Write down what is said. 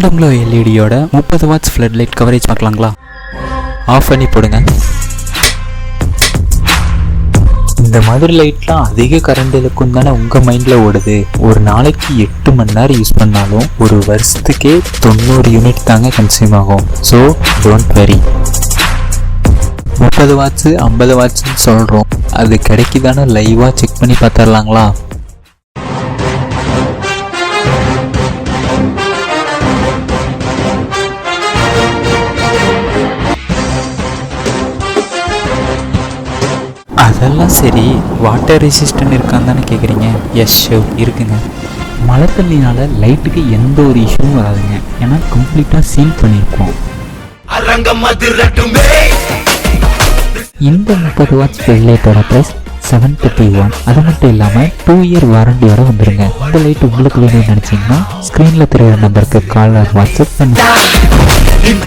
Quantum glow எல்இடியோட 30 watts flood light coverage பார்க்கலாங்களா? Off பண்ணி போடுங்க. இந்த மாதிரி லைட்லாம் அதிக கரண்ட் இழுக்கும் தானே உங்கள் மைண்டில் ஓடுது. ஒரு நாளைக்கு 8 மணி நேரம் யூஸ் பண்ணாலும் ஒரு வருஷத்துக்கே 90 யூனிட் தாங்க கன்சியூம் ஆகும். So don't worry. 30 வாட்ஸு 50 வாட்ஸ்ன்னு சொல்கிறோம், அது கிடைக்குதானே லைவாக செக் பண்ணி பார்த்துடலாங்களா? அதெல்லாம் சரி, வாட்டர் ரெசிஸ்டன்ட் இருக்கான்னு தானே கேட்குறீங்க? எஸ் ஷூர் இருக்குங்க. மழை தண்ணினால லைட்டுக்கு எந்த ஒரு இஷ்யூவும் வராதுங்க, ஏன்னா கம்ப்ளீட்டாக சீல் பண்ணியிருக்கோம். இந்த 30 வாட்ஸ் ஃப்ளட் லைட்டோட ப்ரைஸ் 731. அது மட்டும் இல்லாமல் 2 இயர் வாரண்டியோட வந்துருங்க. இந்த லைட் உங்களுக்கு வேணும்னு நினச்சிங்கன்னா ஸ்க்ரீனில் தெரிகிற நம்பருக்கு கால் ஆர் வாட்ஸ்அப் பண்ணுங்க.